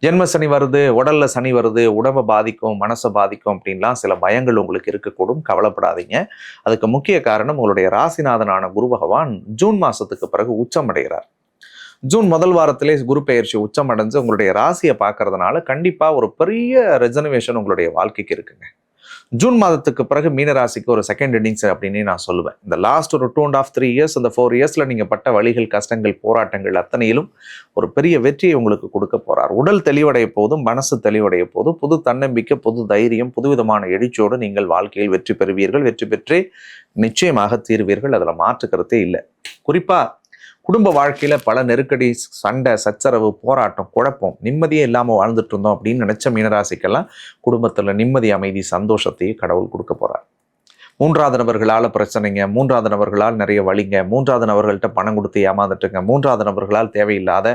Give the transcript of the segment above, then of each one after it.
ஜென்ம சனி வருது, உடல்ல சனி வருது, உடம்ப பாதிக்கும், மனச பாதிக்கும் அப்படின்லாம் சில பயங்கள் உங்களுக்கு இருக்கக்கூடும். கவலைப்படாதீங்க. அதுக்கு முக்கிய காரணம் உங்களுடைய ராசிநாதனான குரு பகவான் ஜூன் மாசத்துக்கு பிறகு உச்சம் அடைகிறார். ஜூன் முதல் வாரத்திலே குரு பெயர்ச்சி உச்சம் அடைஞ்சு உங்களுடைய ராசியை பார்க்கறதுனால கண்டிப்பா ஒரு பெரிய ரெசர்வேஷன் உங்களுடைய வாழ்க்கைக்கு இருக்குங்க. ஜூன் மாதத்துக்கு பிறகு மீனராசிக்கு ஒரு செகண்ட் இன்னிங்ஸ் அப்படின்னு நான் சொல்லுவேன். இந்த லாஸ்ட் ஒரு 2.5 3 இயர்ஸ், இந்த 4 இயர்ஸ்ல நீங்க பட்ட வழிகள், கஷ்டங்கள், போராட்டங்கள் அத்தனையிலும் ஒரு பெரிய வெற்றியை உங்களுக்கு கொடுக்க போறார். உடல் தெளிவடைய போதும், மனசு தெளிவடைய போதும், புது தன்னம்பிக்கை, புது தைரியம், புதுவிதமான எழுச்சியோடு நீங்கள் வாழ்க்கையில் வெற்றி பெறுவீர்கள். வெற்றி பெற்றே நிச்சயமாக தீர்வீர்கள். அதுல மாற்று கருத்தே இல்லை. குறிப்பா குடும்ப வாழ்க்கையில பல நெருக்கடி, சண்டை, சச்சரவு, போராட்டம், குழப்பம், நிம்மதியே இல்லாம வாழ்ந்துட்டு இருந்தோம் அப்படின்னு நினைச்ச மீனராசிக்கெல்லாம் குடும்பத்துல நிம்மதி, அமைதி, சந்தோஷத்தையும் கடவுள் கொடுக்க போறார். மூன்றாவது நபர்களால பிரச்சனைங்க, மூன்றாவது நபர்களால் நிறைய வழிங்க, மூன்றாவது நபர்கள்ட்ட பணம் கொடுத்து ஏமாந்துட்டுங்க, மூன்றாவது நபர்களால் தேவையில்லாத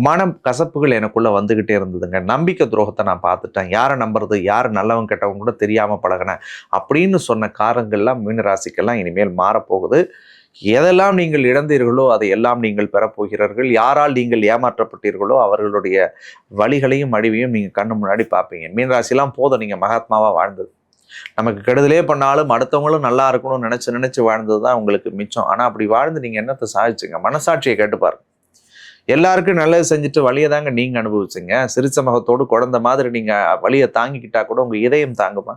மனம் கசப்புகள் எனக்குள்ள வந்துகிட்டே இருந்ததுங்க. நம்பிக்கை துரோகத்தை நான் பார்த்துட்டேன். யாரை நம்புறது, யார் நல்லவன் கெட்டவங்க கூட தெரியாம பழகினேன் அப்படின்னு சொன்ன காரங்கள்லாம் மீனராசிக்கெல்லாம் இனிமேல் மாறப்போகுது. எதெல்லாம் நீங்கள் இழந்தீர்களோ அதை எல்லாம் நீங்கள் பெறப்போகிறீர்கள். யாரால் நீங்கள் ஏமாற்றப்பட்டீர்களோ அவர்களுடைய வழிகளையும் அழிவையும் நீங்க கண்ணு முன்னாடி பார்ப்பீங்க. மீனராசிலாம் போதும் நீங்க மகாத்மாவா வாழ்ந்தது. நமக்கு கெடுதலே பண்ணாலும் அடுத்தவங்களும் நல்லா இருக்கணும்னு நினைச்சு வாழ்ந்தது தான் உங்களுக்கு மிச்சம். ஆனா அப்படி வாழ்ந்து நீங்க என்னத்தை சாதிச்சுங்க? மனசாட்சியை கேட்டு பாருங்க. எல்லாருக்கும் நல்லது செஞ்சுட்டு வழியை தாங்க நீங்க அனுபவிச்சுங்க. சிரிச்ச முகத்தோடு குழந்தை மாதிரி நீங்க வழியை தாங்கிக்கிட்டா கூட உங்க இதயம் தாங்குமா?